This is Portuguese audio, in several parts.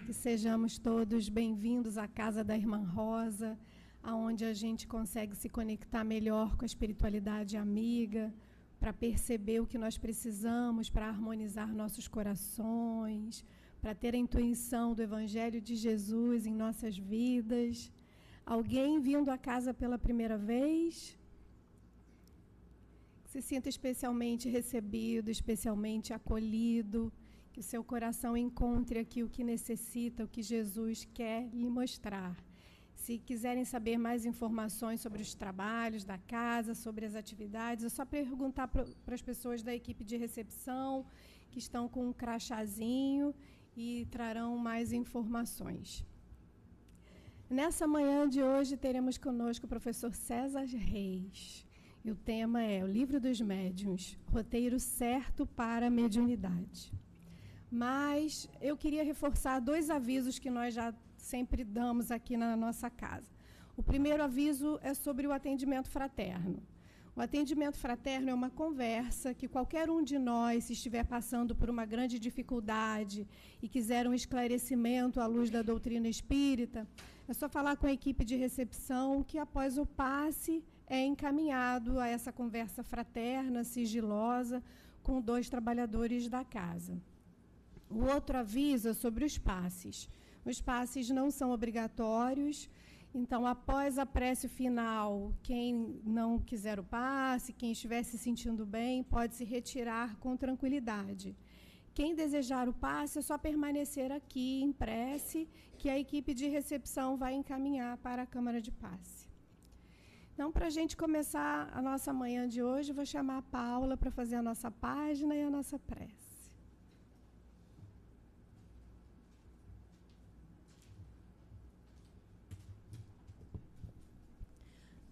Que sejamos todos bem-vindos à casa da Irmã Rosa, aonde a gente consegue se conectar melhor com a espiritualidade amiga, para perceber o que nós precisamos para harmonizar nossos corações, para ter a intuição do Evangelho de Jesus em nossas vidas. Alguém vindo à casa pela primeira vez? Se sinta especialmente recebido, especialmente acolhido, que o seu coração encontre aqui o que necessita, o que Jesus quer lhe mostrar. Se quiserem saber mais informações sobre os trabalhos da casa, sobre as atividades, é só perguntar para as pessoas da equipe de recepção, que estão com um crachazinho e trarão mais informações. Nessa manhã de hoje, teremos conosco o professor César Reis. E o tema é o Livro dos Médiuns, roteiro certo para a mediunidade. Mas eu queria reforçar 2 avisos que nós já sempre damos aqui na nossa casa. O primeiro aviso é sobre o atendimento fraterno. O atendimento fraterno é uma conversa que qualquer um de nós, se estiver passando por uma grande dificuldade e quiser um esclarecimento à luz da doutrina espírita, é só falar com a equipe de recepção que após o passe é encaminhado a essa conversa fraterna, sigilosa, com 2 trabalhadores da casa. O outro aviso é sobre os passes. Os passes não são obrigatórios, então, após a prece final, quem não quiser o passe, quem estiver se sentindo bem, pode se retirar com tranquilidade. Quem desejar o passe, é só permanecer aqui em prece, que a equipe de recepção vai encaminhar para a Câmara de Passe. Então, para a gente começar a nossa manhã de hoje, eu vou chamar a Paula para fazer a nossa página e a nossa prece.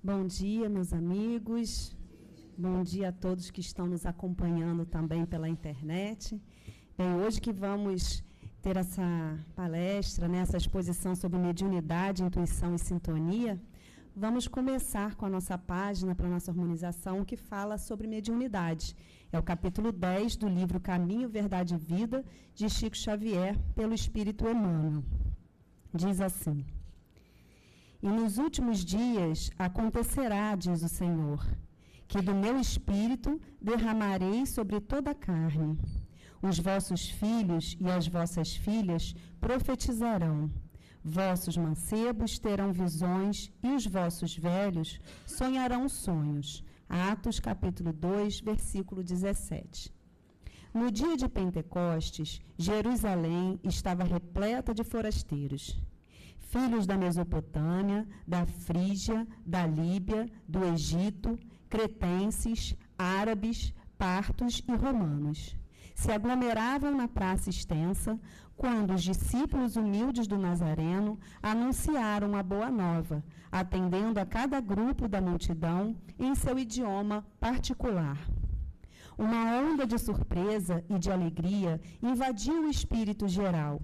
Bom dia, meus amigos. Bom dia a todos que estão nos acompanhando também pela internet. Bem, hoje que vamos ter essa palestra, né, essa exposição sobre mediunidade, intuição e sintonia, vamos começar com a nossa página para a nossa harmonização, que fala sobre mediunidade. É o capítulo 10 do livro Caminho, Verdade e Vida, de Chico Xavier, pelo Espírito Emmanuel. Diz assim: E nos últimos dias acontecerá, diz o Senhor, que do meu Espírito derramarei sobre toda a carne. Os vossos filhos e as vossas filhas profetizarão. Vossos mancebos terão visões e os vossos velhos sonharão sonhos. Atos, capítulo 2, versículo 17. No dia de Pentecostes, Jerusalém estava repleta de forasteiros, filhos da Mesopotâmia, da Frígia, da Líbia, do Egito, cretenses, árabes, partos e romanos. Se aglomeravam na praça extensa, quando os discípulos humildes do Nazareno anunciaram a boa nova, atendendo a cada grupo da multidão em seu idioma particular. Uma onda de surpresa e de alegria invadiu o espírito geral.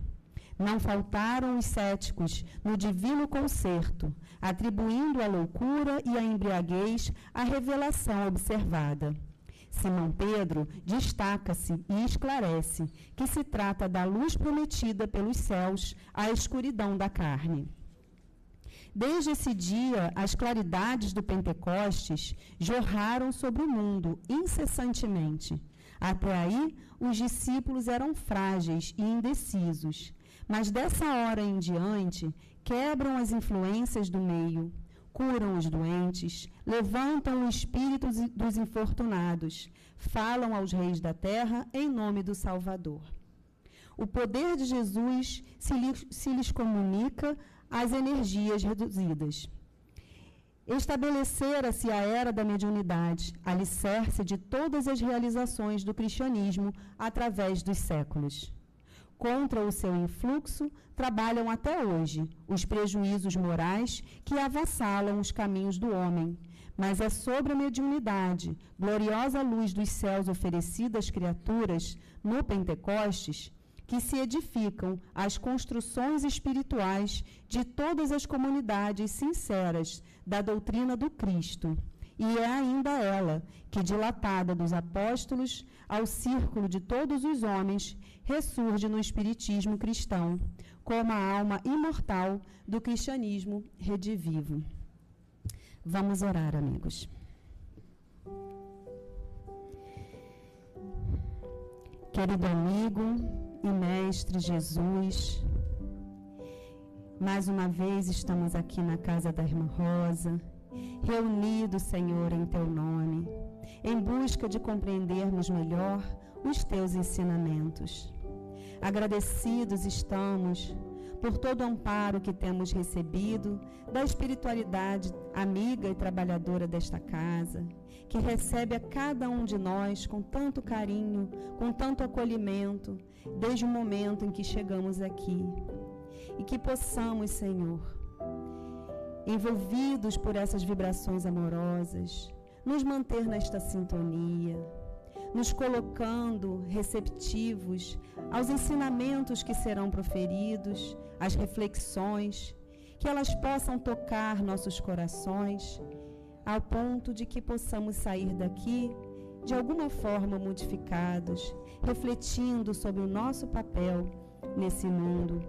Não faltaram os céticos no divino concerto, atribuindo a loucura e a embriaguez à revelação observada. Simão Pedro destaca-se e esclarece que se trata da luz prometida pelos céus à escuridão da carne. Desde esse dia, as claridades do Pentecostes jorraram sobre o mundo incessantemente. Até aí, os discípulos eram frágeis e indecisos, mas dessa hora em diante, quebram as influências do meio, curam os doentes, levantam o espírito dos infortunados, falam aos reis da terra em nome do Salvador. O poder de Jesus se lhes comunica às energias reduzidas. Estabelecera-se a era da mediunidade, alicerce de todas as realizações do cristianismo através dos séculos. Contra o seu influxo, trabalham até hoje os prejuízos morais que avassalam os caminhos do homem. Mas é sobre a mediunidade, gloriosa luz dos céus oferecida às criaturas, no Pentecostes, que se edificam as construções espirituais de todas as comunidades sinceras da doutrina do Cristo, E é ainda ela que, dilatada dos apóstolos ao círculo de todos os homens, ressurge no espiritismo cristão, como a alma imortal do cristianismo redivivo. Vamos orar, amigos. Querido amigo e mestre Jesus, mais uma vez estamos aqui na casa da Irmã Rosa, reunidos, Senhor, em Teu nome, em busca de compreendermos melhor os Teus ensinamentos. Agradecidos estamos por todo o amparo que temos recebido da espiritualidade amiga e trabalhadora desta casa, que recebe a cada um de nós com tanto carinho, com tanto acolhimento, desde o momento em que chegamos aqui. E que possamos, Senhor, envolvidos por essas vibrações amorosas, nos manter nesta sintonia, nos colocando receptivos aos ensinamentos que serão proferidos, às reflexões, que elas possam tocar nossos corações, ao ponto de que possamos sair daqui de alguma forma modificados, refletindo sobre o nosso papel nesse mundo,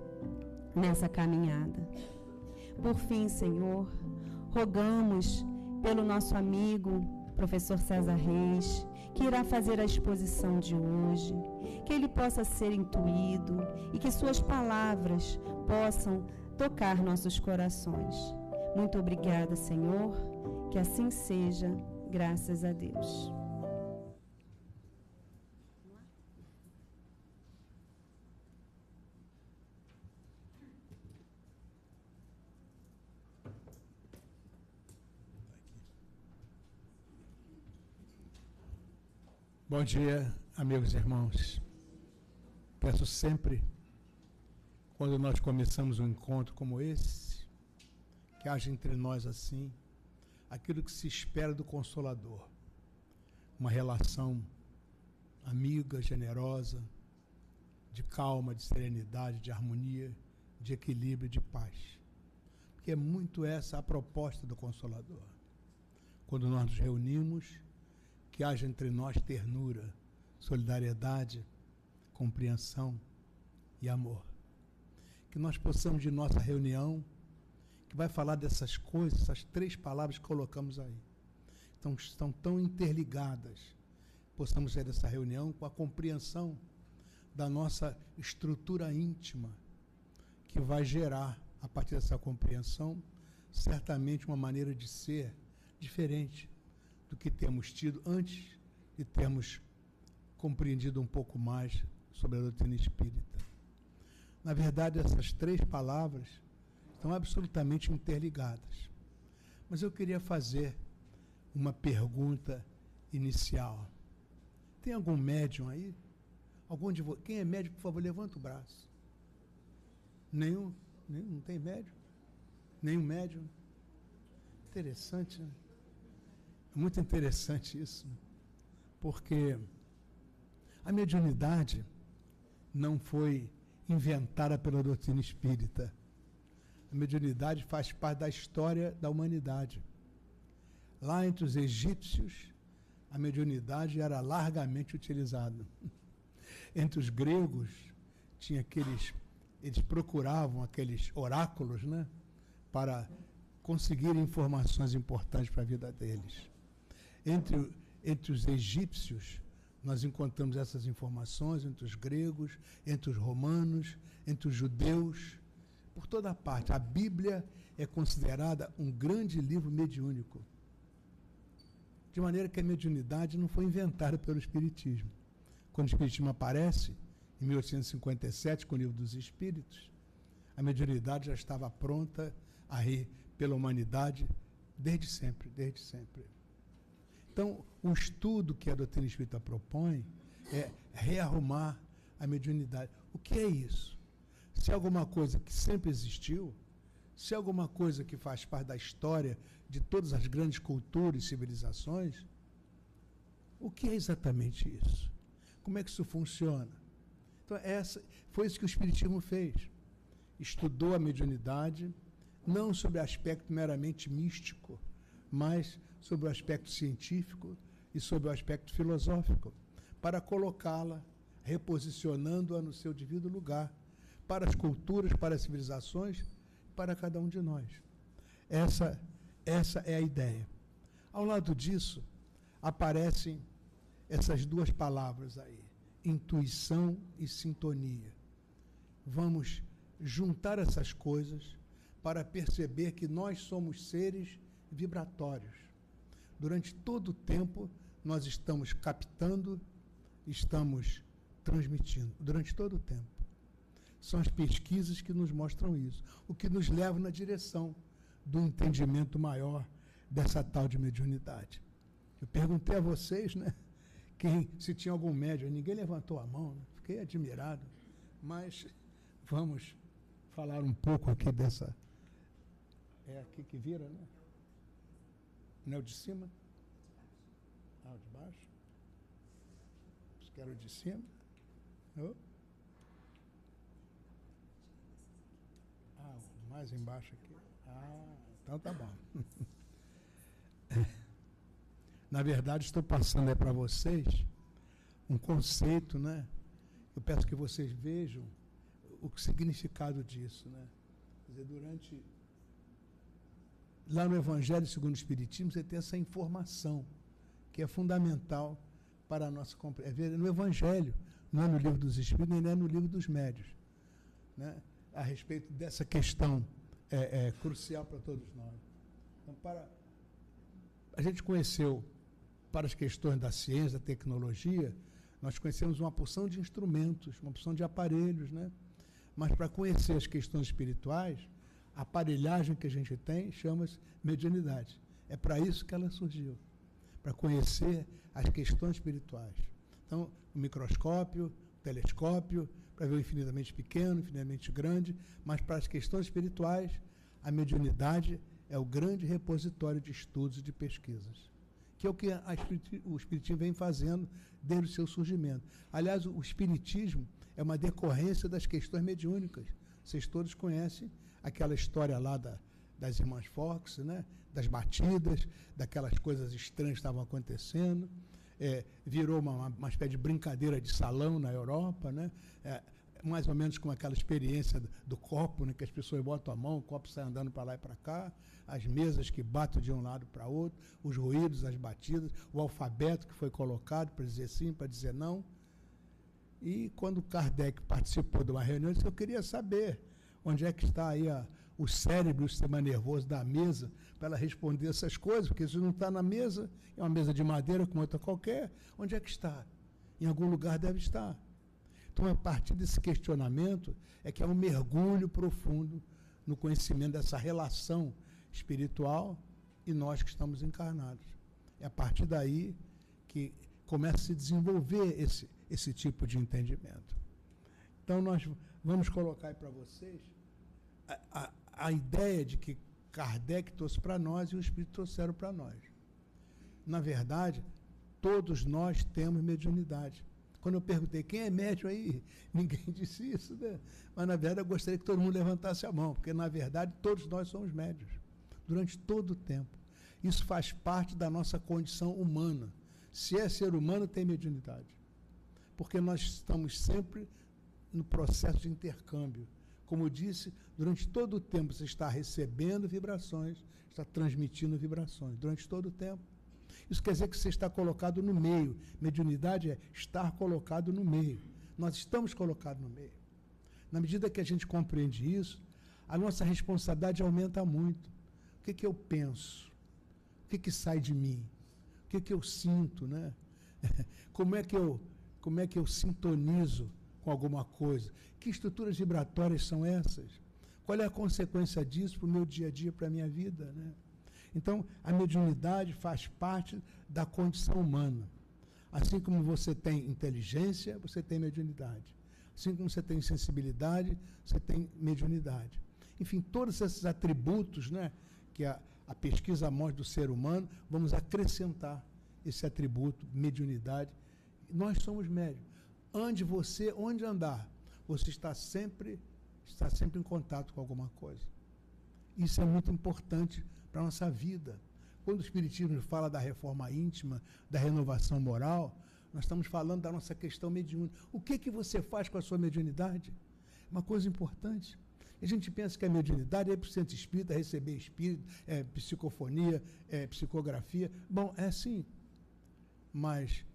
nessa caminhada. Por fim, Senhor, rogamos pelo nosso amigo, professor César Reis, que irá fazer a exposição de hoje, que ele possa ser intuído e que suas palavras possam tocar nossos corações. Muito obrigada, Senhor, que assim seja, graças a Deus. Bom dia, amigos e irmãos. Peço sempre, quando nós começamos um encontro como esse, que haja entre nós assim, aquilo que se espera do Consolador. Uma relação amiga, generosa, de calma, de serenidade, de harmonia, de equilíbrio, de paz. Porque é muito essa a proposta do Consolador. Quando nós nos reunimos, que haja entre nós ternura, solidariedade, compreensão e amor. Que nós possamos, de nossa reunião, que vai falar dessas coisas, essas 3 palavras que colocamos aí, então, estão tão interligadas, possamos sair dessa reunião com a compreensão da nossa estrutura íntima, que vai gerar, a partir dessa compreensão, certamente uma maneira de ser diferente do que temos tido antes de termos compreendido um pouco mais sobre a doutrina espírita. Na verdade, essas 3 palavras estão absolutamente interligadas. Mas eu queria fazer uma pergunta inicial. Tem algum médium aí? Quem é médium, por favor, levanta o braço. Nenhum? Não tem médium? Nenhum médium? Interessante, né? É muito interessante isso, porque a mediunidade não foi inventada pela doutrina espírita. A mediunidade faz parte da história da humanidade. Lá entre os egípcios, a mediunidade era largamente utilizada. Entre os gregos, eles procuravam aqueles oráculos, né, para conseguir informações importantes para a vida deles. Entre os egípcios, nós encontramos essas informações, entre os gregos, entre os romanos, entre os judeus, por toda parte. A Bíblia é considerada um grande livro mediúnico. De maneira que a mediunidade não foi inventada pelo Espiritismo. Quando o Espiritismo aparece, em 1857, com o Livro dos Espíritos, a mediunidade já estava pronta a ir pela humanidade desde sempre, desde sempre. Então, o estudo que a doutrina espírita propõe é rearrumar a mediunidade. O que é isso? Se é alguma coisa que sempre existiu, se é alguma coisa que faz parte da história de todas as grandes culturas e civilizações, o que é exatamente isso? Como é que isso funciona? Então, foi isso que o Espiritismo fez. Estudou a mediunidade, não sobre aspecto meramente místico, mas sobre o aspecto científico e sobre o aspecto filosófico, para colocá-la, reposicionando-a no seu devido lugar, para as culturas, para as civilizações, para cada um de nós. Essa é a ideia. Ao lado disso, aparecem essas duas palavras aí, intuição e sintonia. Vamos juntar essas coisas para perceber que nós somos seres vibratórios. Durante todo o tempo, nós estamos captando, estamos transmitindo, durante todo o tempo. São as pesquisas que nos mostram isso, o que nos leva na direção do entendimento maior dessa tal de mediunidade. Eu perguntei a vocês, né, se tinha algum médium, ninguém levantou a mão, né? Fiquei admirado, mas vamos falar um pouco aqui dessa... É aqui que vira, né? Não é o de cima? Ah, o de baixo? Quero o de cima? Oh. Ah, mais embaixo aqui. Ah, então tá bom. Na verdade, estou passando aí para vocês um conceito, né? Eu peço que vocês vejam o significado disso, né? Quer dizer, lá no Evangelho segundo o Espiritismo, você tem essa informação que é fundamental para a nossa compreensão. É no Evangelho, não é no Livro dos Espíritos, nem é no Livro dos Médiuns, né? A respeito dessa questão crucial para todos nós. Então, a gente conheceu, para as questões da ciência, da tecnologia, nós conhecemos uma porção de instrumentos, uma porção de aparelhos, né? Mas para conhecer as questões espirituais, a aparelhagem que a gente tem chama-se mediunidade. É para isso que ela surgiu, para conhecer as questões espirituais. Então, o microscópio, o telescópio, para ver o infinitamente pequeno, infinitamente grande, mas para as questões espirituais, a mediunidade é o grande repositório de estudos e de pesquisas, que é o que o Espiritismo vem fazendo desde o seu surgimento. Aliás, o Espiritismo é uma decorrência das questões mediúnicas. Vocês todos conhecem aquela história lá das irmãs Fox, né? Das batidas, daquelas coisas estranhas que estavam acontecendo. Virou uma espécie de brincadeira de salão na Europa, né? Mais ou menos com aquela experiência do copo, né? Que as pessoas botam a mão, o copo sai andando para lá e para cá, as mesas que batem de um lado para outro, os ruídos, as batidas, o alfabeto que foi colocado para dizer sim, para dizer não. E quando Kardec participou de uma reunião, ele disse: eu queria saber onde é que está aí o cérebro, o sistema nervoso da mesa, para ela responder essas coisas, porque isso não está na mesa, é uma mesa de madeira como outra qualquer, onde é que está? Em algum lugar deve estar. Então, a partir desse questionamento, é que há um mergulho profundo no conhecimento dessa relação espiritual e nós que estamos encarnados. É a partir daí que começa a se desenvolver esse tipo de entendimento. Então, nós vamos colocar aí para vocês a ideia de que Kardec trouxe para nós e o Espírito trouxeram para nós. Na verdade, todos nós temos mediunidade. Quando eu perguntei quem é médium aí, ninguém disse isso, né? Mas, na verdade, eu gostaria que todo mundo levantasse a mão, porque, na verdade, todos nós somos médiuns, durante todo o tempo. Isso faz parte da nossa condição humana. Se é ser humano, tem mediunidade. Porque nós estamos sempre no processo de intercâmbio. Como eu disse, durante todo o tempo você está recebendo vibrações, está transmitindo vibrações, durante todo o tempo. Isso quer dizer que você está colocado no meio. Mediunidade é estar colocado no meio. Nós estamos colocados no meio. Na medida que a gente compreende isso, a nossa responsabilidade aumenta muito. O que eu penso? O que sai de mim? O que eu sinto, né? Como é que eu sintonizo com alguma coisa? Que estruturas vibratórias são essas? Qual é a consequência disso para o meu dia a dia, para a minha vida, né? Então, a mediunidade faz parte da condição humana. Assim como você tem inteligência, você tem mediunidade. Assim como você tem sensibilidade, você tem mediunidade. Enfim, todos esses atributos, né, que a pesquisa mostra do ser humano, vamos acrescentar esse atributo, mediunidade. Nós somos médiuns. Onde andar, você está sempre em contato com alguma coisa. Isso é muito importante para a nossa vida. Quando o Espiritismo fala da reforma íntima, da renovação moral, nós estamos falando da nossa questão mediúnica. O que você faz com a sua mediunidade? Uma coisa importante. A gente pensa que a mediunidade é para o centro espírita, receber espírito, psicofonia, psicografia. Bom, é sim. Mas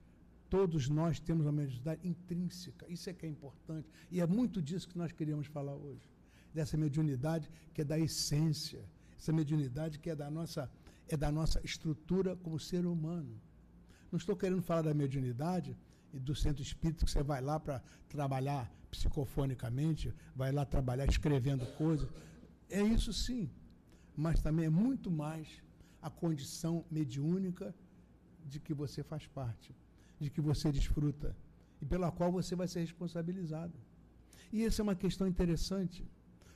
todos nós temos uma mediunidade intrínseca. Isso é que é importante. E é muito disso que nós queríamos falar hoje. Dessa mediunidade que é da essência. Essa mediunidade que é da nossa estrutura como ser humano. Não estou querendo falar da mediunidade e do centro espírita que você vai lá para trabalhar psicofonicamente, vai lá trabalhar escrevendo coisas. É isso sim, mas também é muito mais a condição mediúnica de que você faz parte, de que você desfruta e pela qual você vai ser responsabilizado. E essa é uma questão interessante.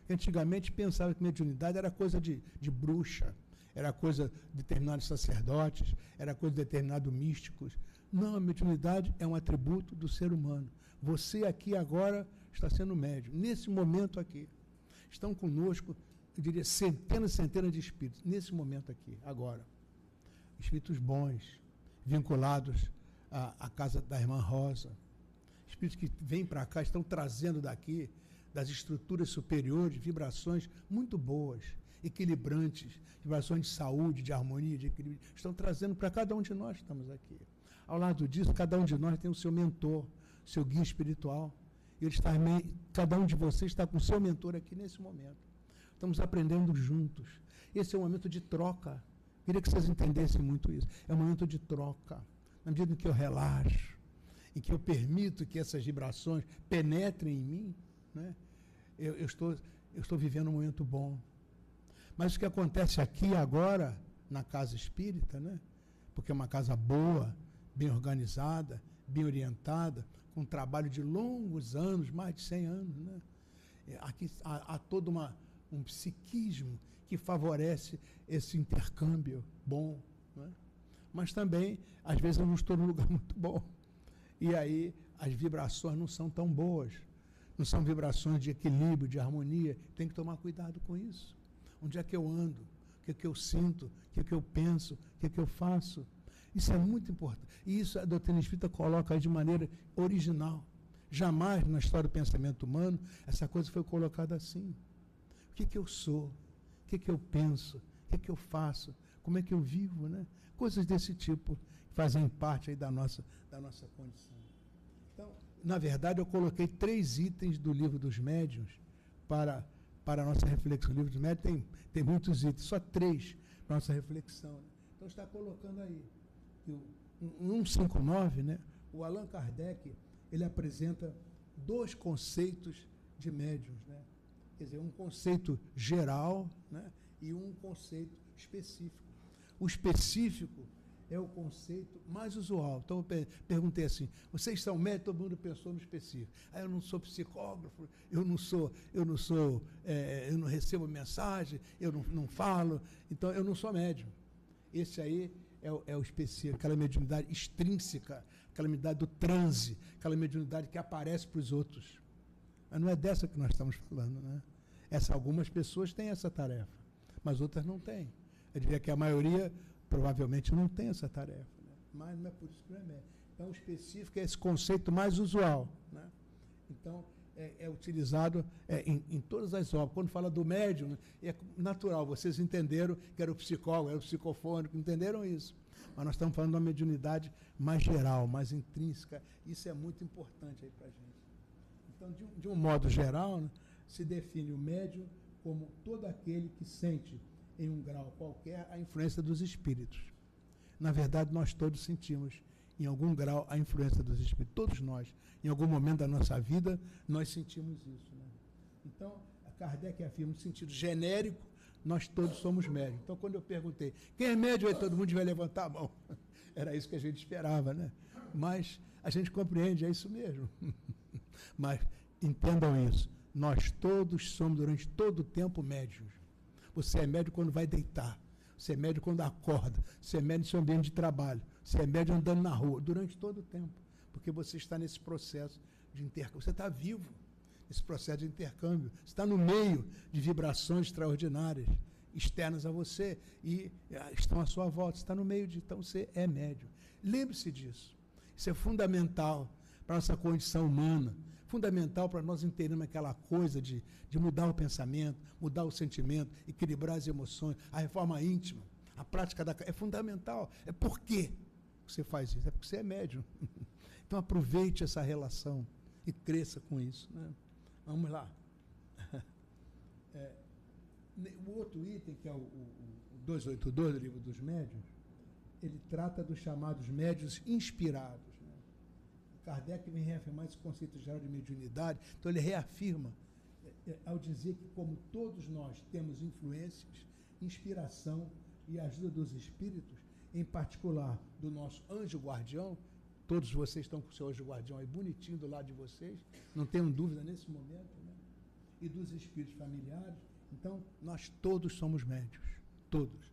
Antigamente pensava que mediunidade era coisa de bruxa, era coisa de determinados sacerdotes, era coisa de determinados místicos. Não, a mediunidade é um atributo do ser humano. Você aqui agora está sendo médium. Nesse momento aqui, estão conosco, eu diria, centenas e centenas de espíritos. Nesse momento aqui, agora. Espíritos bons, vinculados à casa da irmã Rosa. Espíritos que vêm para cá, estão trazendo daqui, das estruturas superiores, vibrações muito boas, equilibrantes, vibrações de saúde, de harmonia, de equilíbrio, estão trazendo para cada um de nós que estamos aqui. Ao lado disso, cada um de nós tem o seu mentor, seu guia espiritual. Cada um de vocês está com o seu mentor aqui nesse momento. Estamos aprendendo juntos. Esse é um momento de troca. Queria que vocês entendessem muito isso. É um momento de troca. Na medida em que eu relaxo, em que eu permito que essas vibrações penetrem em mim, né, eu estou vivendo um momento bom. Mas o que acontece aqui agora, na casa espírita, né, porque é uma casa boa, bem organizada, bem orientada, com um trabalho de longos anos, mais de 100 anos, né? Aqui há todo um psiquismo que favorece esse intercâmbio bom, né? Mas também, às vezes, eu não estou num lugar muito bom. E aí as vibrações não são tão boas. Não são vibrações de equilíbrio, de harmonia. Tem que tomar cuidado com isso. Onde é que eu ando? O que é que eu sinto? O que é que eu penso? O que é que eu faço? Isso é muito importante. E isso a doutrina espírita coloca de maneira original. Jamais na história do pensamento humano essa coisa foi colocada assim. O que é que eu sou? O que é que eu penso? O que é que eu faço? Como é que eu vivo, né? Coisas desse tipo que fazem parte aí da nossa condição. Então, na verdade, eu coloquei 3 itens do Livro dos Médiuns para a nossa reflexão. O Livro dos Médiuns tem muitos itens, só 3 para a nossa reflexão. Né? Então, está colocando aí. O 159, né, o Allan Kardec, ele apresenta 2 conceitos de médiuns, né? Quer dizer, um conceito geral, né, e um conceito específico. O específico é o conceito mais usual. Então eu perguntei assim: vocês são médicos? Todo mundo pensou no específico. Eu não sou psicógrafo, eu não recebo mensagem, eu não falo, então eu não sou médium. Esse aí é o específico, aquela mediunidade extrínseca, aquela mediunidade do transe, aquela mediunidade que aparece para os outros. Mas não é dessa que nós estamos falando, né? Algumas pessoas têm essa tarefa, mas outras não têm. Eu diria que a maioria provavelmente não tem essa tarefa, né? Mas não é por isso que não é médium. Então, o específico é esse conceito mais usual, né? Então, é utilizado em todas as obras. Quando fala do médium, é natural, vocês entenderam que era o psicólogo, era o psicofônico, entenderam isso. Mas nós estamos falando de uma mediunidade mais geral, mais intrínseca. Isso é muito importante aí para a gente. Então, de um modo geral, né, se define o médium como todo aquele que sente, em um grau qualquer, a influência dos espíritos. Na verdade, nós todos sentimos, em algum grau, a influência dos espíritos. Todos nós, em algum momento da nossa vida, nós sentimos isso, né? Então, a Kardec afirma, no sentido genérico, nós todos somos médios. Então, quando eu perguntei, quem é médium? Aí todo mundo vai levantar a mão. Era isso que a gente esperava, né? Mas a gente compreende, é isso mesmo. Mas entendam isso, nós todos somos, durante todo o tempo, médios. Você é médium quando vai deitar, você é médium quando acorda, você é médium no seu ambiente de trabalho, você é médium andando na rua, durante todo o tempo, porque você está nesse processo de intercâmbio, você está vivo nesse processo de intercâmbio, você está no meio de vibrações extraordinárias externas a você e estão à sua volta, você está no meio de, então você é médium. Lembre-se disso. Isso é fundamental para a nossa condição humana, fundamental para nós entendermos aquela coisa de mudar o pensamento, mudar o sentimento, equilibrar as emoções, a reforma íntima, a prática é fundamental. É por quê você faz isso? É porque você é médium. Então aproveite essa relação e cresça com isso, né? Vamos lá. O outro item, que é o 282 do Livro dos Médiuns, ele trata dos chamados médiuns inspirados, né? Kardec vem reafirmar esse conceito geral de mediunidade, então ele reafirma, ao dizer que, como todos nós temos influências, inspiração e ajuda dos espíritos, em particular do nosso anjo guardião, todos vocês estão com o seu anjo guardião aí bonitinho do lado de vocês, não tenham dúvida nesse momento, né? E dos espíritos familiares. Então, nós todos somos médiuns, todos.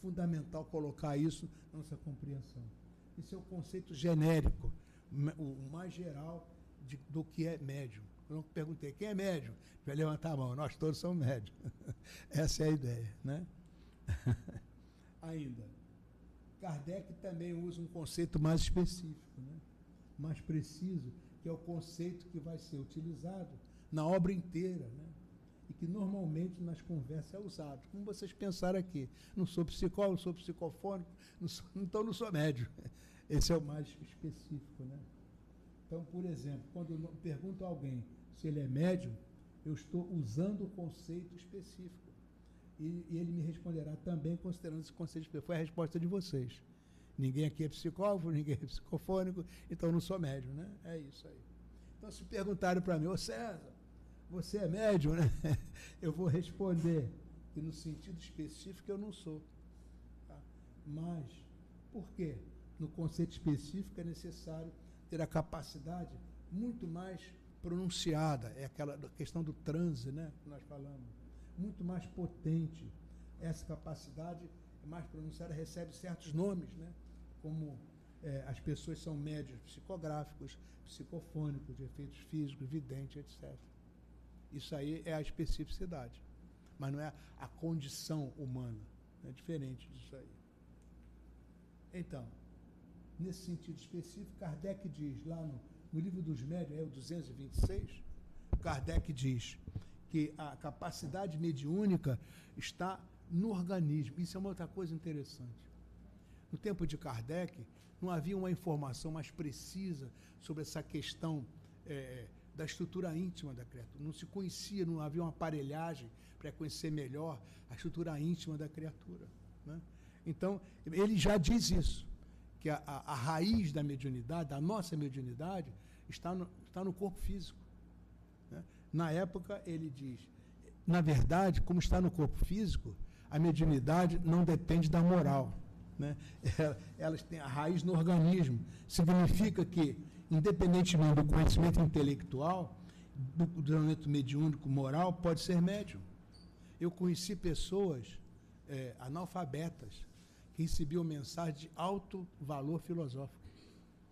Fundamental colocar isso na nossa compreensão. Esse é o conceito genérico, o mais geral do que é médium. Eu perguntei, quem é médium? Vai levantar a mão, nós todos somos médiums. Essa é a ideia, né? Ainda, Kardec também usa um conceito mais específico, né? Mais preciso, que é o conceito que vai ser utilizado na obra inteira, né? E que normalmente nas conversas é usado. Como vocês pensaram aqui, não sou psicólogo, não sou psicofônico, então não sou médium. Esse é o mais específico, né? Então, por exemplo, quando eu pergunto a alguém se ele é médium, eu estou usando o conceito específico. E ele me responderá também considerando esse conceito específico. Foi a resposta de vocês. Ninguém aqui é psicólogo, ninguém é psicofônico, então eu não sou médium, né? É isso aí. Então, se perguntarem para mim, ô César, você é médium, né? Eu vou responder que no sentido específico eu não sou. Tá? Mas, por quê? No conceito específico é necessário ter a capacidade muito mais pronunciada, é aquela questão do transe, né, que nós falamos, muito mais potente. Essa capacidade é mais pronunciada, recebe certos nomes, né, como as pessoas são médios psicográficos, psicofônicos, de efeitos físicos, vidente, etc. Isso aí é a especificidade, mas não é a condição humana, é diferente disso aí. Então, nesse sentido específico, Kardec diz, lá no Livro dos Médiuns, é o 226, Kardec diz que a capacidade mediúnica está no organismo. Isso é uma outra coisa interessante. No tempo de Kardec, não havia uma informação mais precisa sobre essa questão da estrutura íntima da criatura. Não se conhecia, não havia uma aparelhagem para conhecer melhor a estrutura íntima da criatura, né? Então, ele já diz isso, que a raiz da mediunidade, da nossa mediunidade, está no corpo físico, né? Na época, ele diz, na verdade, como está no corpo físico, a mediunidade não depende da moral, né? Elas têm a raiz no organismo. Significa que, independentemente do conhecimento intelectual, do treinamento mediúnico moral, pode ser médium. Eu conheci pessoas analfabetas que recebiam mensagens de alto valor filosófico.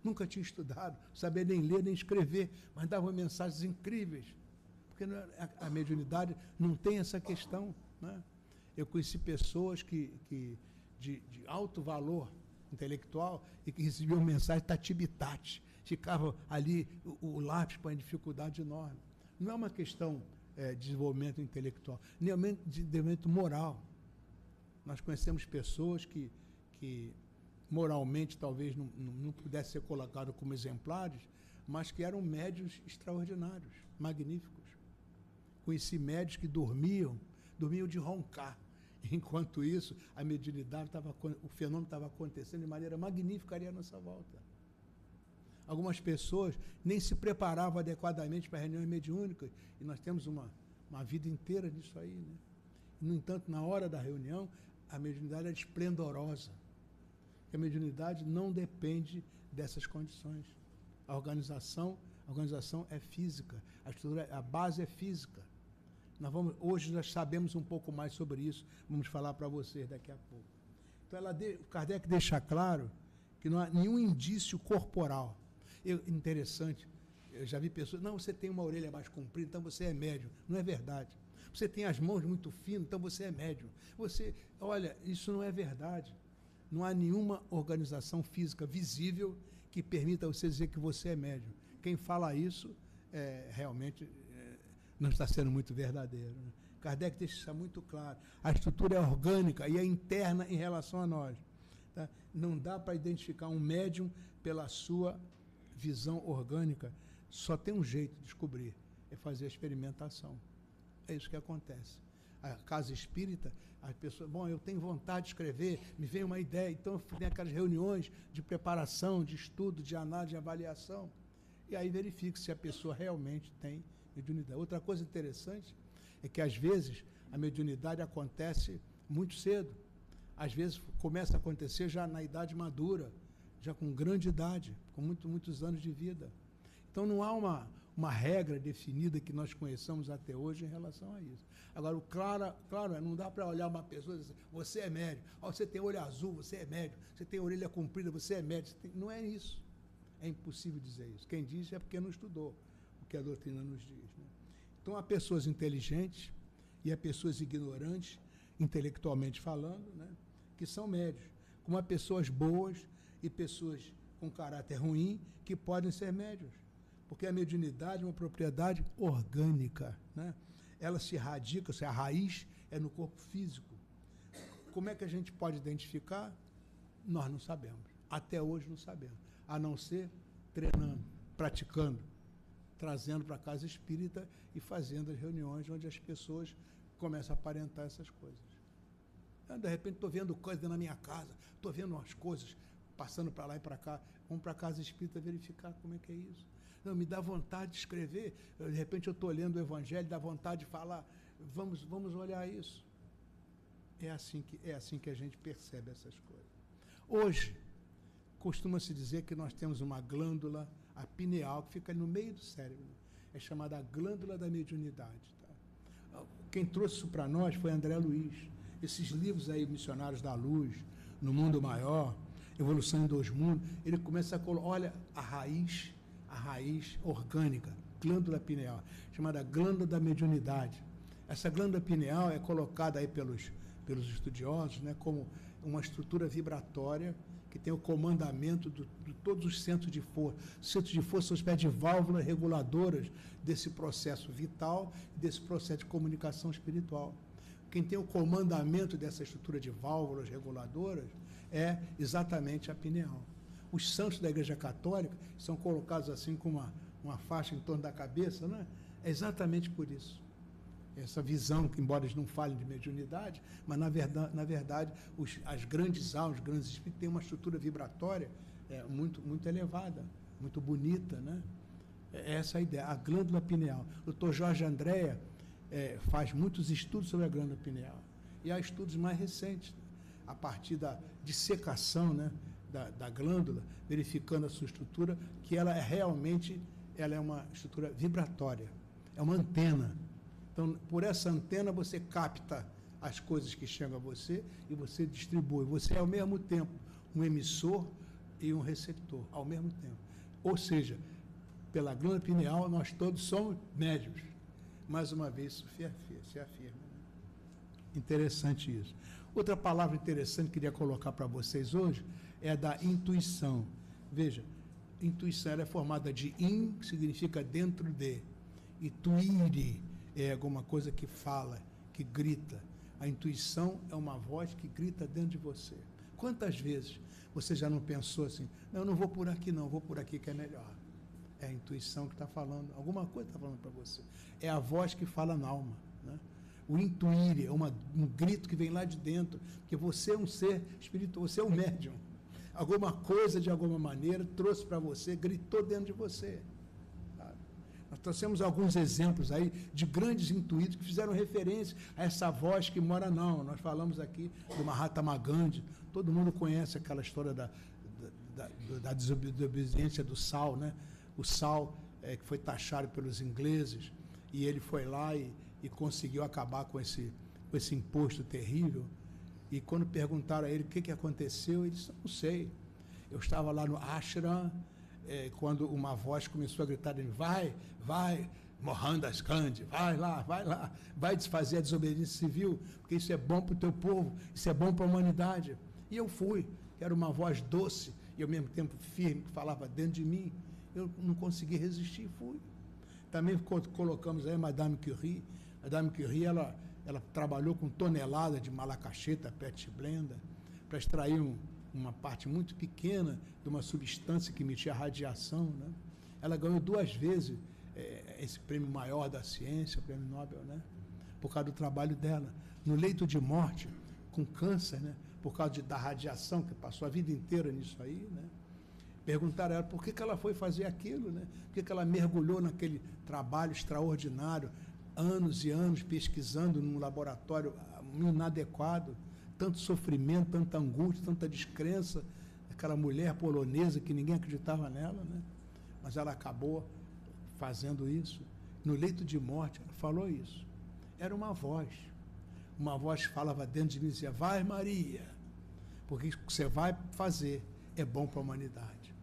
Nunca tinha estudado, sabia nem ler nem escrever, mas davam mensagens incríveis, porque a mediunidade não tem essa questão, né? Eu conheci pessoas de alto valor intelectual e que recebiam mensagem tati-bitati, ficava ali o lápis para uma dificuldade enorme. Não é uma questão de desenvolvimento intelectual, nem de desenvolvimento moral. Nós conhecemos pessoas que moralmente talvez não pudessem ser colocadas como exemplares, mas que eram médiuns extraordinários, magníficos. Conheci médiuns que dormiam de roncar. Enquanto isso, a mediunidade o fenômeno estava acontecendo de maneira magnífica ali à nossa volta. Algumas pessoas nem se preparavam adequadamente para reuniões mediúnicas, e nós temos uma vida inteira disso aí, né? No entanto, na hora da reunião, a mediunidade é esplendorosa. A mediunidade não depende dessas condições. A organização é física, a base é física. Hoje nós sabemos um pouco mais sobre isso, vamos falar para vocês daqui a pouco. Então, Kardec deixa claro que não há nenhum indício corporal. Interessante, eu já vi pessoas, não, você tem uma orelha mais comprida, então você é médium. Não é verdade. Você tem as mãos muito finas, então você é médium. Olha, isso não é verdade. Não há nenhuma organização física visível que permita você dizer que você é médium. Quem fala isso realmente não está sendo muito verdadeiro, né? Kardec deixa isso muito claro. A estrutura é orgânica e é interna em relação a nós. Tá? Não dá para identificar um médium pela sua visão orgânica. Só tem um jeito de descobrir, é fazer a experimentação. É isso que acontece. A casa espírita, as pessoas, eu tenho vontade de escrever, me vem uma ideia, então tem aquelas reuniões de preparação, de estudo, de análise, de avaliação, e aí verifica se a pessoa realmente tem mediunidade. Outra coisa interessante é que, às vezes, a mediunidade acontece muito cedo. Às vezes, começa a acontecer já na idade madura, já com grande idade, com muitos anos de vida. Então, não há uma regra definida que nós conheçamos até hoje em relação a isso. Agora, claro, não dá para olhar uma pessoa e dizer, você é médium, você tem olho azul, você é médium, você tem orelha comprida, você é médium. Não é isso. É impossível dizer isso. Quem diz é porque não estudou o que a doutrina nos diz, né? Então, há pessoas inteligentes e há pessoas ignorantes, intelectualmente falando, né, que são médios, como há pessoas boas e pessoas com caráter ruim que podem ser médios, porque a mediunidade é uma propriedade orgânica, né? Ela se radica, a raiz é no corpo físico. Como é que a gente pode identificar? Nós não sabemos. Até hoje não sabemos. A não ser treinando, praticando, trazendo para a casa espírita e fazendo as reuniões onde as pessoas começam a aparentar essas coisas. De repente estou vendo coisas na minha casa, estou vendo umas coisas passando para lá e para cá. Vamos para a casa espírita verificar como é que é isso. Não, me dá vontade de escrever, de repente eu estou lendo o Evangelho, dá vontade de falar, vamos olhar isso. É assim que a gente percebe essas coisas. Hoje, costuma-se dizer que nós temos uma glândula, a pineal, que fica ali no meio do cérebro. É chamada a glândula da mediunidade. Tá? Quem trouxe isso para nós foi André Luiz. Esses livros aí, Missionários da Luz, No Mundo Maior, Evolução em Dois Mundos, ele começa a colocar, olha, a raiz orgânica, glândula pineal, chamada glândula da mediunidade. Essa glândula pineal é colocada aí pelos estudiosos, né, como uma estrutura vibratória que tem o comandamento de todos os centros de força. Os centros de força são uma espécie de válvulas reguladoras desse processo vital, desse processo de comunicação espiritual. Quem tem o comandamento dessa estrutura de válvulas reguladoras é exatamente a pineal. Os santos da Igreja Católica são colocados assim com uma faixa em torno da cabeça, né? É exatamente por isso. Essa visão, que embora eles não falem de mediunidade, mas na verdade as grandes almas, os grandes espíritos têm uma estrutura vibratória muito elevada, muito bonita, né? É essa a ideia, a glândula pineal. O Dr. Jorge Andréa faz muitos estudos sobre a glândula pineal. E há estudos mais recentes, a partir da dissecação, né, da glândula, verificando a sua estrutura, que ela é uma estrutura vibratória, é uma antena. Então, por essa antena, você capta as coisas que chegam a você e você distribui. Você é, ao mesmo tempo, um emissor e um receptor, ao mesmo tempo. Ou seja, pela glândula pineal, nós todos somos médiuns. Mais uma vez, isso se afirma. Interessante isso. Outra palavra interessante que eu queria colocar para vocês hoje é a da intuição. Veja, intuição ela é formada de in, que significa dentro de, e tuire é alguma coisa que fala, que grita. A intuição é uma voz que grita dentro de você. Quantas vezes você já não pensou assim, não, eu não vou por aqui não, vou por aqui que é melhor. É a intuição que está falando, alguma coisa está falando para você. É a voz que fala na alma, né? O intuir é um grito que vem lá de dentro, porque você é um ser espiritual, você é um médium. Alguma coisa, de alguma maneira, trouxe para você, gritou dentro de você. Sabe? Nós trouxemos alguns exemplos aí de grandes intuídos que fizeram referência a essa voz que mora na alma. Nós falamos aqui do Mahatma Gandhi, todo mundo conhece aquela história da desobediência do sal, né? O sal que foi taxado pelos ingleses, e ele foi lá e conseguiu acabar com esse imposto terrível. E quando perguntaram a ele o que aconteceu, ele disse, não sei. Eu estava lá no ashram, quando uma voz começou a gritar, vai, Mohandas Gandhi, vai lá, vai desfazer a desobediência civil, porque isso é bom para o teu povo, isso é bom para a humanidade. E eu fui, era uma voz doce e ao mesmo tempo firme, que falava dentro de mim. Eu não consegui resistir, fui. Também colocamos aí a Madame Curie. Madame Curie, ela trabalhou com toneladas de malacacheta, pet blenda, para extrair uma parte muito pequena de uma substância que emitia radiação, né? Ela ganhou 2 vezes esse prêmio maior da ciência, o prêmio Nobel, né? Por causa do trabalho dela. No leito de morte, com câncer, né? Por causa da radiação, que passou a vida inteira nisso aí, né? Perguntaram a ela por que ela foi fazer aquilo, né? Por que ela mergulhou naquele trabalho extraordinário, anos e anos pesquisando num laboratório inadequado, tanto sofrimento, tanta angústia, tanta descrença, aquela mulher polonesa que ninguém acreditava nela, né? Mas ela acabou fazendo isso. No leito de morte, ela falou isso. Era uma voz que falava dentro de mim e dizia, vai Maria, porque o que você vai fazer é bom para a humanidade.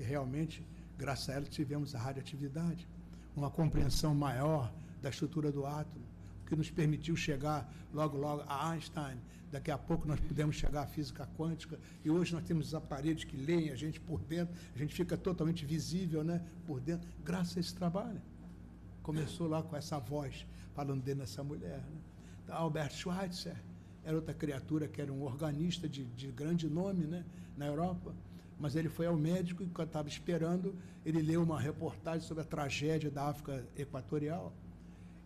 E realmente, graças a ela, tivemos a radioatividade, uma compreensão maior da estrutura do átomo, que nos permitiu chegar logo a Einstein. Daqui a pouco nós pudemos chegar à física quântica, e hoje nós temos aparelhos que leem a gente por dentro, a gente fica totalmente visível, né, por dentro, graças a esse trabalho. Começou lá com essa voz, falando dentro dessa mulher, né? Albert Schweitzer era outra criatura que era um organista de grande nome, né, na Europa, mas ele foi ao médico e, quando estava esperando, ele leu uma reportagem sobre a tragédia da África Equatorial.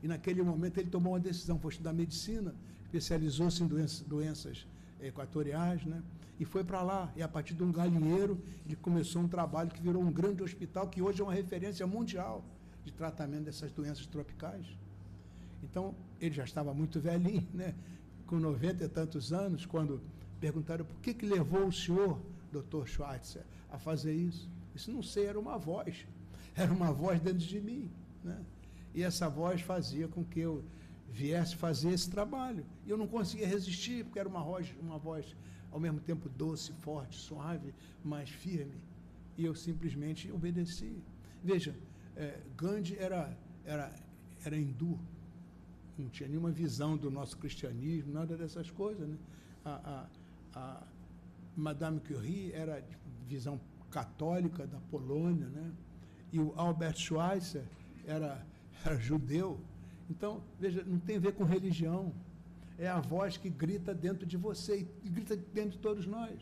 E naquele momento ele tomou uma decisão, foi estudar medicina, especializou-se em doenças equatoriais, né? E foi para lá. E a partir de um galinheiro, ele começou um trabalho que virou um grande hospital, que hoje é uma referência mundial de tratamento dessas doenças tropicais. Então, ele já estava muito velhinho, né? Com 90 e tantos anos, quando perguntaram por que levou o senhor, Dr. Schweitzer, a fazer isso. Isso não sei, era uma voz dentro de mim, né? E essa voz fazia com que eu viesse fazer esse trabalho. E eu não conseguia resistir, porque era uma voz ao mesmo tempo doce, forte, suave, mas firme. E eu simplesmente obedeci. Veja, Gandhi era hindu, não tinha nenhuma visão do nosso cristianismo, nada dessas coisas, né? A Madame Curie era de visão católica da Polônia, né? E o Albert Schweitzer era judeu. Então, veja, não tem a ver com religião. É a voz que grita dentro de você e grita dentro de todos nós.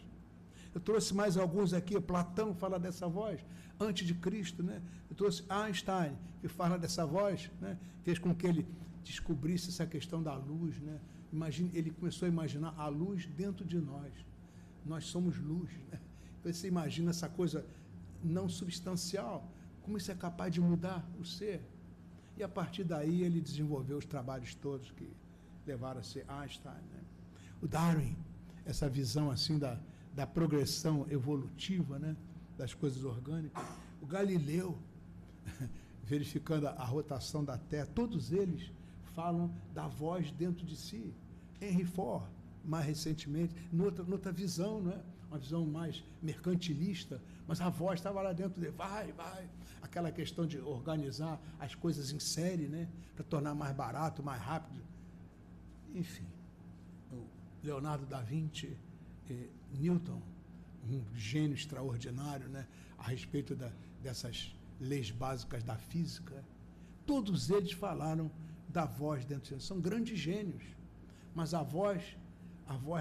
Eu trouxe mais alguns aqui. Platão fala dessa voz, antes de Cristo, né? Eu trouxe Einstein, que fala dessa voz, né? Fez com que ele descobrisse essa questão da luz, né? Ele começou a imaginar a luz dentro de nós. Nós somos luz, né? Então, você imagina essa coisa não substancial, como isso é capaz de mudar o ser. E a partir daí ele desenvolveu os trabalhos todos que levaram a ser Einstein, né? O Darwin, essa visão assim da progressão evolutiva, né, das coisas orgânicas. O Galileu, verificando a rotação da Terra, todos eles falam da voz dentro de si. Henry Ford, mais recentemente, noutra visão, não é? Uma visão mais mercantilista, mas a voz estava lá dentro dele, vai, aquela questão de organizar as coisas em série, né, para tornar mais barato, mais rápido. Enfim, o Leonardo da Vinci, Newton, um gênio extraordinário, né, a respeito dessas leis básicas da física, todos eles falaram da voz dentro de si. São grandes gênios, mas a voz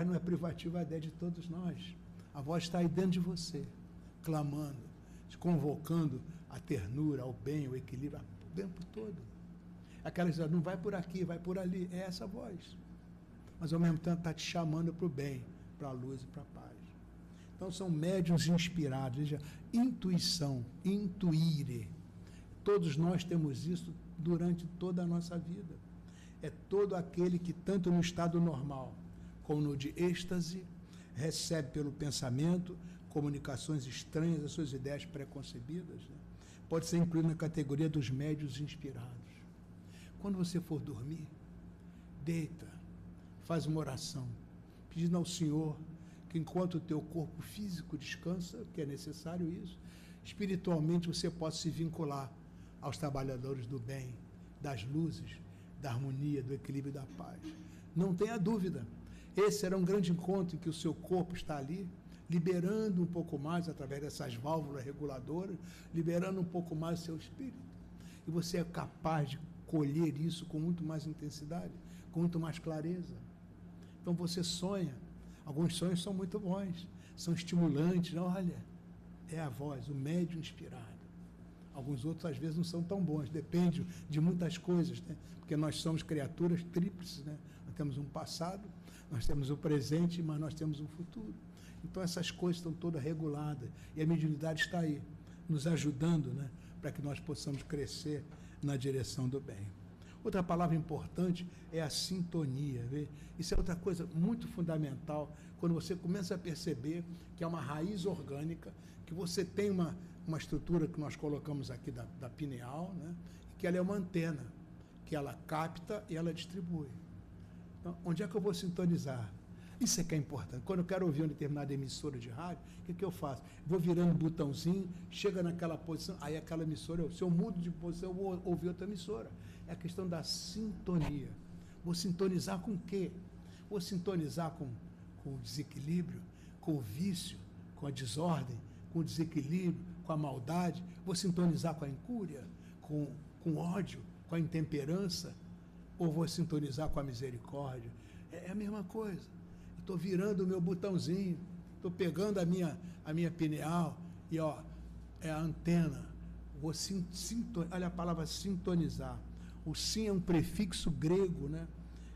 não é privativa, é de todos nós. A voz está aí dentro de você, clamando, te convocando a ternura, ao bem, ao equilíbrio, o tempo todo. Aquela que não vai por aqui, vai por ali, é essa voz. Mas ao mesmo tempo está te chamando para o bem, para a luz e para a paz. Então são médiuns inspirados, veja, intuição, intuire. Todos nós temos isso durante toda a nossa vida. É todo aquele que, tanto no estado normal como no de êxtase, recebe pelo pensamento comunicações estranhas às suas ideias preconcebidas, né? Pode ser incluído na categoria dos médiuns inspirados. Quando você for dormir, deita, faz uma oração, pedindo ao Senhor que, enquanto o teu corpo físico descansa, que é necessário isso, espiritualmente você possa se vincular aos trabalhadores do bem, das luzes, da harmonia, do equilíbrio e da paz. Não tenha dúvida, esse será um grande encontro em que o seu corpo está ali, liberando um pouco mais através dessas válvulas reguladoras, liberando um pouco mais o seu espírito. E você é capaz de colher isso com muito mais intensidade, com muito mais clareza. Então você sonha. Alguns sonhos são muito bons, são estimulantes. Olha, é a voz, o médium inspirado. Alguns outros, às vezes, não são tão bons, depende de muitas coisas, né? Porque nós somos criaturas tríplices, né? Nós temos um passado, nós temos o presente, mas nós temos um futuro. Então, essas coisas estão todas reguladas, e a mediunidade está aí, nos ajudando, né? Para que nós possamos crescer na direção do bem. Outra palavra importante é a sintonia. Vê? Isso é outra coisa muito fundamental, quando você começa a perceber que é uma raiz orgânica, que você tem uma estrutura que nós colocamos aqui da pineal, né? Que ela é uma antena, que ela capta e ela distribui. Então, onde é que eu vou sintonizar? Isso é que é importante. Quando eu quero ouvir uma determinada emissora de rádio, o que eu faço? Vou virando o botãozinho, chega naquela posição, aí aquela emissora, se eu mudo de posição, eu vou ouvir outra emissora. É a questão da sintonia. Vou sintonizar com o quê? Vou sintonizar com o desequilíbrio, com o vício, com a desordem, com o desequilíbrio, com a maldade. Vou sintonizar com a incúria, com o ódio, com a intemperança, ou vou sintonizar com a misericórdia? É a mesma coisa. Estou virando o meu botãozinho, estou pegando a minha pineal e, ó, é a antena. Vou olha a palavra sintonizar. O sim é um prefixo grego, né,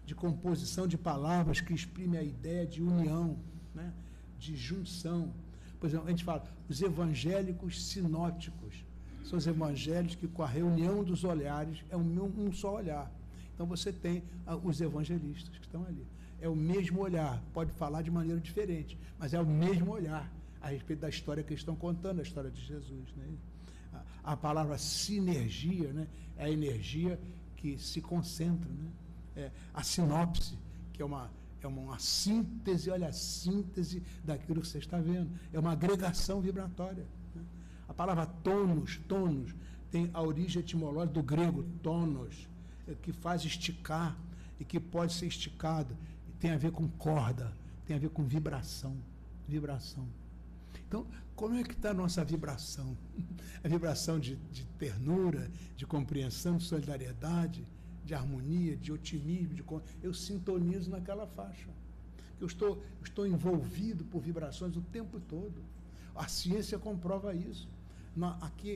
de composição de palavras que exprime a ideia de união, né, de junção. Por exemplo, a gente fala, os evangélicos sinóticos. São os evangelhos que, com a reunião dos olhares, é um só olhar. Então, você tem os evangelistas que estão ali. É o mesmo olhar, pode falar de maneira diferente, mas é o mesmo olhar a respeito da história que eles estão contando, a história de Jesus. Né? A palavra sinergia, né, é a energia que se concentra. Né? A sinopse, que é uma síntese, olha a síntese daquilo que você está vendo. É uma agregação vibratória. Né? A palavra tônus, tem a origem etimológica do grego, tônus, que faz esticar e que pode ser esticado. Tem a ver com corda, tem a ver com vibração. Então, como é que está a nossa vibração? A vibração de ternura, de compreensão, de solidariedade, de harmonia, de otimismo, eu sintonizo naquela faixa. Eu estou envolvido por vibrações o tempo todo. A ciência comprova isso.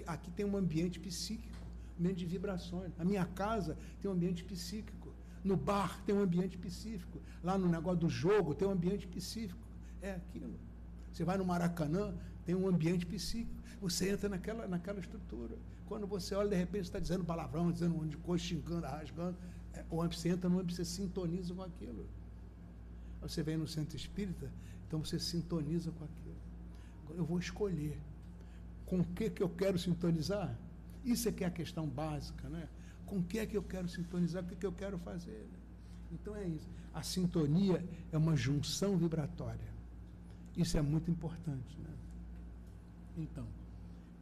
Aqui tem um ambiente psíquico, ambiente de vibrações. A minha casa tem um ambiente psíquico. No bar tem um ambiente psíquico. Lá no negócio do jogo tem um ambiente psíquico. É aquilo. Você vai no Maracanã, tem um ambiente psíquico. Você entra naquela estrutura. Quando você olha, de repente, você está dizendo palavrão, dizendo um monte de coisa, xingando, rasgando. Você entra no âmbito, você sintoniza com aquilo. Você vem no centro espírita, então você sintoniza com aquilo. Eu vou escolher com o que eu quero sintonizar. Isso é que é a questão básica, né? Com o que é que eu quero sintonizar, o que eu quero fazer. Né? Então é isso. A sintonia é uma junção vibratória. Isso é muito importante. Né? Então,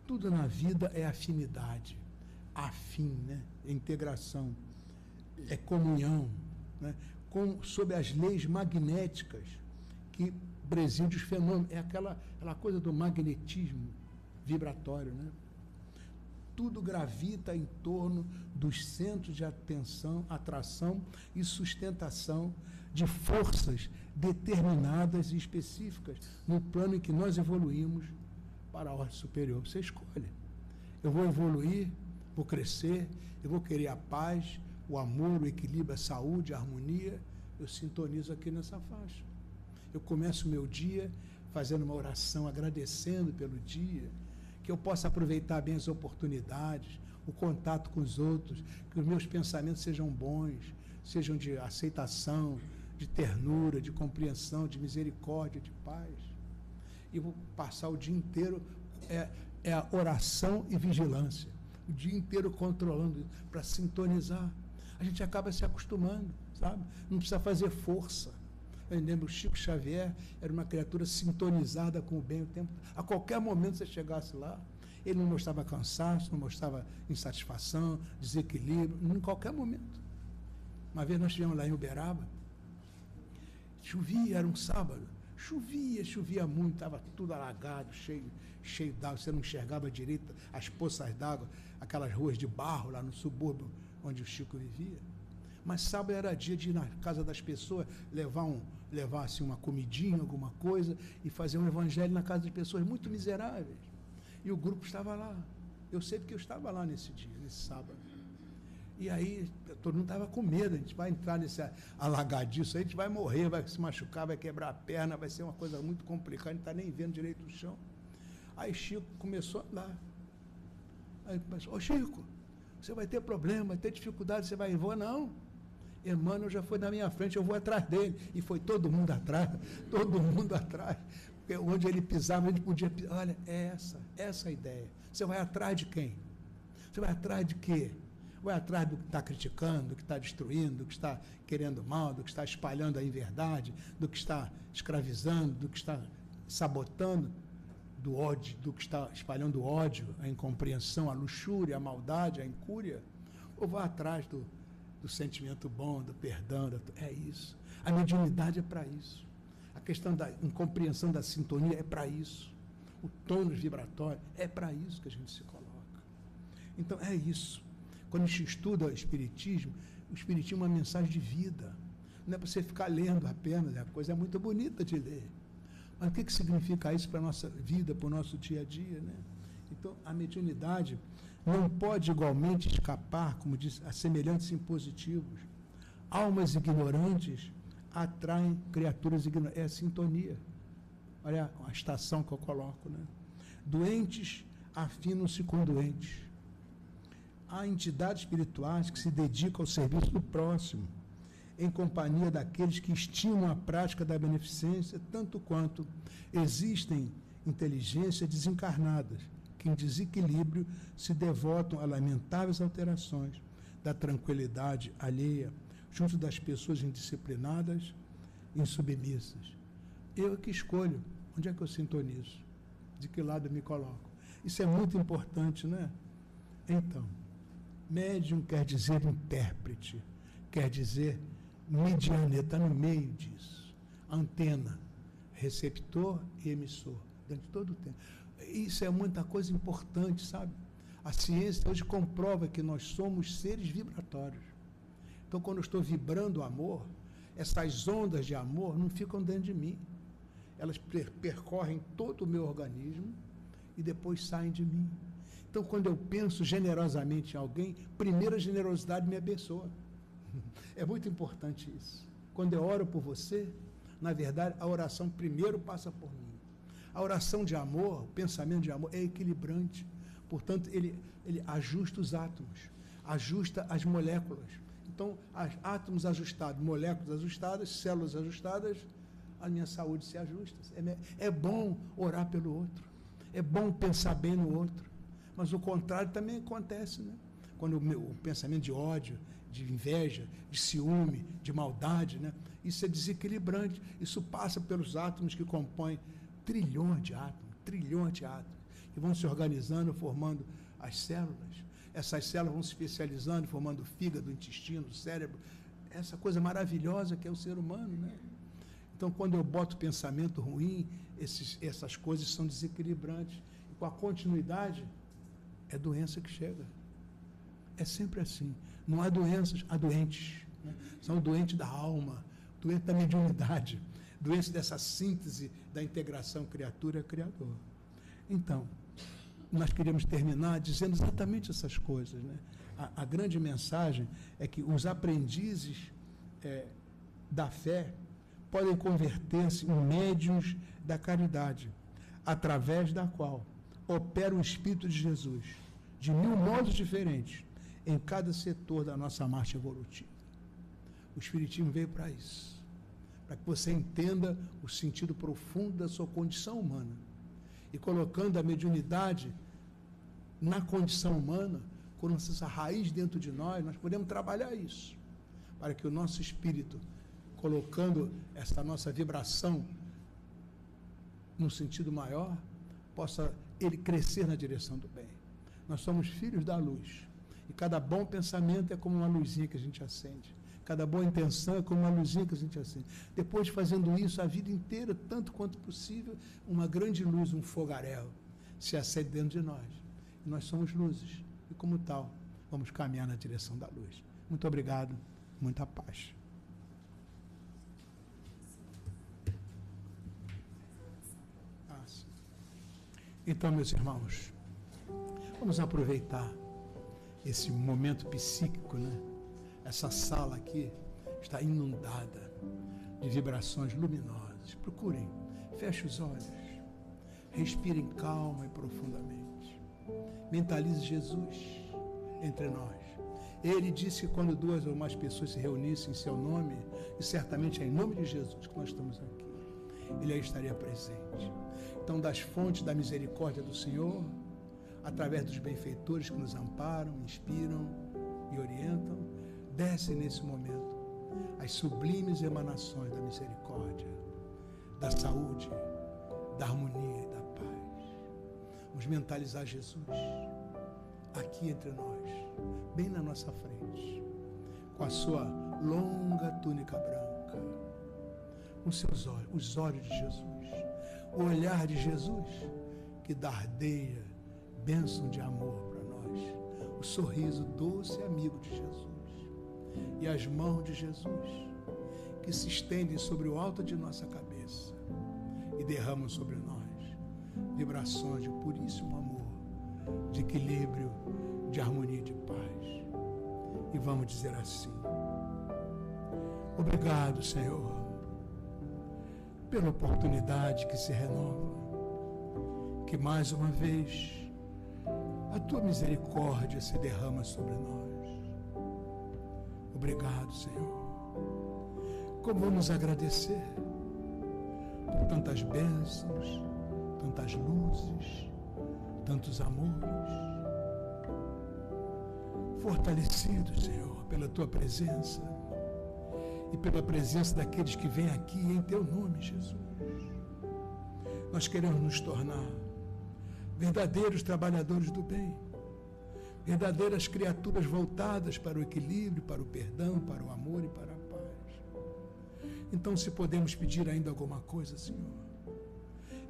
tudo na vida é afinidade, afim, né? É integração, é comunhão, né? Sob as leis magnéticas que presidem os fenômenos. É aquela coisa do magnetismo vibratório, né? Tudo gravita em torno dos centros de atração e sustentação de forças determinadas e específicas no plano em que nós evoluímos para a ordem superior. Você escolhe. Eu vou evoluir, vou crescer, eu vou querer a paz, o amor, o equilíbrio, a saúde, a harmonia. Eu sintonizo aqui nessa faixa. Eu começo o meu dia fazendo uma oração, agradecendo pelo dia, que eu possa aproveitar bem as oportunidades, o contato com os outros, que os meus pensamentos sejam bons, sejam de aceitação, de ternura, de compreensão, de misericórdia, de paz. E vou passar o dia inteiro, é a oração e vigilância, o dia inteiro controlando isso, para sintonizar. A gente acaba se acostumando, sabe? Não precisa fazer força. Eu lembro, o Chico Xavier era uma criatura sintonizada com o bem o tempo. A qualquer momento você chegasse lá, Ele não mostrava cansaço, não mostrava insatisfação, desequilíbrio, em qualquer momento. Uma vez nós estivemos lá em Uberaba, chovia, era um sábado, chovia muito, estava tudo alagado, cheio d'água, você não enxergava direito as poças d'água, aquelas ruas de barro lá no subúrbio onde o Chico vivia. Mas sábado era dia de ir na casa das pessoas, levar assim, uma comidinha, alguma coisa, e fazer um evangelho na casa de pessoas muito miseráveis. E o grupo estava lá. Eu sei porque eu estava lá nesse dia, nesse sábado. E aí, todo mundo estava com medo, a gente vai entrar nesse alagadiço, a gente vai morrer, vai se machucar, vai quebrar a perna, vai ser uma coisa muito complicada, a gente não está nem vendo direito o chão. Aí Chico começou a andar. Aí começou, ô Chico, você vai ter problema, vai ter dificuldade, você vai em voo? Não. Emmanuel já foi na minha frente, eu vou atrás dele. E foi todo mundo atrás. Porque onde ele pisava, ele podia pisar. Olha, é essa a ideia. Você vai atrás de quem? Você vai atrás de quê? Vai atrás do que está criticando, do que está destruindo, do que está querendo mal, do que está espalhando a inverdade, do que está escravizando, do que está sabotando, do ódio, do que está espalhando o ódio, a incompreensão, a luxúria, a maldade, a incúria? Ou vai atrás do sentimento bom, do perdão, é isso. A mediunidade é para isso. A questão da incompreensão da sintonia é para isso. O tônus vibratório é para isso que a gente se coloca. Então, é isso. Quando a gente estuda o Espiritismo é uma mensagem de vida. Não é para você ficar lendo apenas, a coisa é muito bonita de ler. Mas o que significa isso para a nossa vida, para o nosso dia a dia, né? Então, a mediunidade não pode igualmente escapar, como diz, a semelhantes impositivos. Almas ignorantes atraem criaturas ignorantes. É a sintonia. Olha a estação que eu coloco, né? Doentes afinam-se com doentes. Há entidades espirituais que se dedicam ao serviço do próximo, em companhia daqueles que estimam a prática da beneficência, tanto quanto existem inteligências desencarnadas, que em desequilíbrio se devotam a lamentáveis alterações da tranquilidade alheia, junto das pessoas indisciplinadas e insubmissas. Eu é que escolho onde é que eu sintonizo, de que lado eu me coloco. Isso é muito importante, né? Então, médium quer dizer intérprete, quer dizer medianeiro, está no meio disso. Antena, receptor e emissor, durante todo o tempo. Isso é muita coisa importante, sabe? A ciência hoje comprova que nós somos seres vibratórios. Então, quando eu estou vibrando o amor, essas ondas de amor não ficam dentro de mim. Elas percorrem todo o meu organismo e depois saem de mim. Então, quando eu penso generosamente em alguém, primeiro a generosidade me abençoa. É muito importante isso. Quando eu oro por você, na verdade, a oração primeiro passa por mim. A oração de amor, o pensamento de amor é equilibrante. Portanto, ele ajusta os átomos, ajusta as moléculas. Então, átomos ajustados, moléculas ajustadas, células ajustadas, a minha saúde se ajusta. É bom orar pelo outro, é bom pensar bem no outro, mas o contrário também acontece, né? Quando o pensamento de ódio, de inveja, de ciúme, de maldade, né? Isso é desequilibrante, isso passa pelos átomos que compõem trilhões de átomos, que vão se organizando, formando as células. Essas células vão se especializando, formando o fígado, o intestino, o cérebro, essa coisa maravilhosa que é o ser humano, né? Então, quando eu boto pensamento ruim, essas coisas são desequilibrantes. E com a continuidade, é doença que chega. É sempre assim. Não há doenças, há doentes, né? São doentes da alma, doentes da mediunidade, doentes dessa síntese da integração criatura-criador. Então, nós queríamos terminar dizendo exatamente essas coisas, né? A grande mensagem é que os aprendizes da fé podem converter-se em médiuns da caridade, através da qual opera o Espírito de Jesus, de 1000 modos diferentes, em cada setor da nossa marcha evolutiva. O Espiritismo veio para isso, para que você entenda o sentido profundo da sua condição humana. E colocando a mediunidade na condição humana, com essa raiz dentro de nós podemos trabalhar isso, para que o nosso espírito, colocando essa nossa vibração num sentido maior, possa ele crescer na direção do bem. Nós somos filhos da luz. E cada bom pensamento é como uma luzinha que a gente acende. Cada boa intenção é como uma luzinha que a gente acende. Depois de fazendo isso a vida inteira, tanto quanto possível, uma grande luz, um fogaréu, se acende dentro de nós. E nós somos luzes. E como tal, vamos caminhar na direção da luz. Muito obrigado, muita paz. Então, meus irmãos, vamos aproveitar esse momento psíquico, né? Essa sala aqui está inundada de vibrações luminosas. Procurem, fechem os olhos, respirem calma e profundamente. Mentalize Jesus entre nós. Ele disse que quando 2 ou mais pessoas se reunissem em seu nome, e certamente é em nome de Jesus que nós estamos aqui, ele aí estaria presente. Então, das fontes da misericórdia do Senhor, através dos benfeitores que nos amparam, inspiram e orientam, descem nesse momento as sublimes emanações da misericórdia, da saúde, da harmonia e da paz. Vamos mentalizar Jesus aqui entre nós, bem na nossa frente, com a sua longa túnica branca, com seus olhos, os olhos de Jesus, o olhar de Jesus que dardeia bênção de amor para nós, o sorriso doce e amigo de Jesus e as mãos de Jesus que se estendem sobre o alto de nossa cabeça e derramam sobre nós vibrações de puríssimo amor, de equilíbrio, de harmonia e de paz. E vamos dizer assim: obrigado, Senhor, pela oportunidade que se renova, que mais uma vez a tua misericórdia se derrama sobre nós. Obrigado, Senhor. Como vamos agradecer por tantas bênçãos, tantas luzes, tantos amores. Fortalecidos, Senhor, pela tua presença e pela presença daqueles que vêm aqui em teu nome, Jesus. Nós queremos nos tornar verdadeiros trabalhadores do bem, verdadeiras criaturas voltadas para o equilíbrio, para o perdão, para o amor e para a paz. Então, se podemos pedir ainda alguma coisa, Senhor,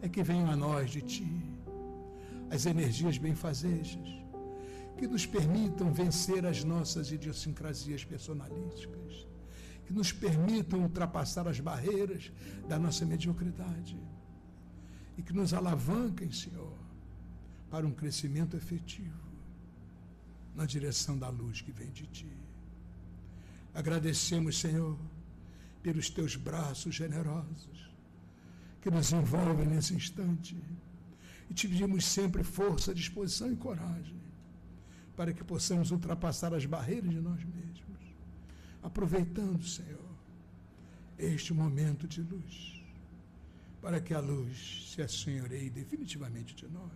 é que venham a nós de Ti as energias benfazejas, que nos permitam vencer as nossas idiosincrasias personalísticas, que nos permitam ultrapassar as barreiras da nossa mediocridade e que nos alavanquem, Senhor, para um crescimento efetivo na direção da luz que vem de Ti. Agradecemos, Senhor, pelos Teus braços generosos que nos envolvem nesse instante e Te pedimos sempre força, disposição e coragem para que possamos ultrapassar as barreiras de nós mesmos, aproveitando, Senhor, este momento de luz, para que a luz se assenhoreie definitivamente de nós.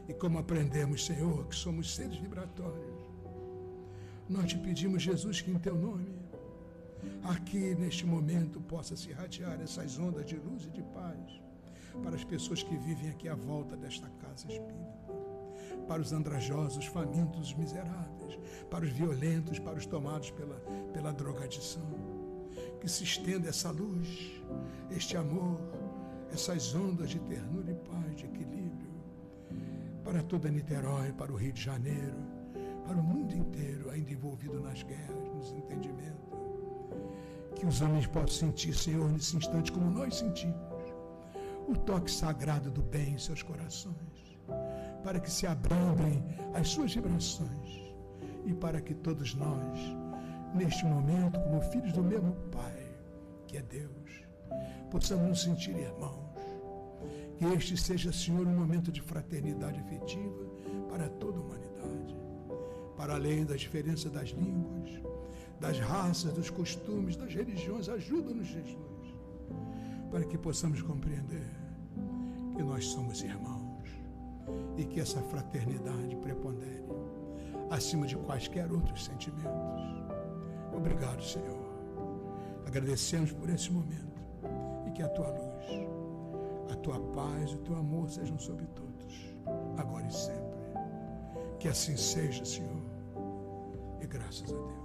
E como aprendemos, Senhor, que somos seres vibratórios, nós Te pedimos, Jesus, que em Teu nome, aqui neste momento, possa se irradiar essas ondas de luz e de paz para as pessoas que vivem aqui à volta desta casa espírita, para os andrajosos, famintos, miseráveis, para os violentos, para os tomados pela drogadição. Que se estenda essa luz, este amor, essas ondas de ternura e paz, de equilíbrio, para toda Niterói, para o Rio de Janeiro, para o mundo inteiro, ainda envolvido nas guerras, nos entendimentos. Que os homens possam sentir, Senhor, nesse instante, como nós sentimos, o toque sagrado do bem em seus corações, para que se abrandem as suas vibrações e para que todos nós, neste momento, como filhos do mesmo Pai, que é Deus, possamos nos sentir irmãos. Que este seja, Senhor, um momento de fraternidade efetiva para toda a humanidade, para além das diferenças das línguas, das raças, dos costumes, das religiões. Ajuda-nos, Jesus, para que possamos compreender que nós somos irmãos e que essa fraternidade prepondere acima de quaisquer outros sentimentos. Obrigado, Senhor. Agradecemos por esse momento e que a Tua luz, a Tua paz e o Teu amor sejam sobre todos. agora e sempre. Que assim seja, Senhor. E graças a Deus.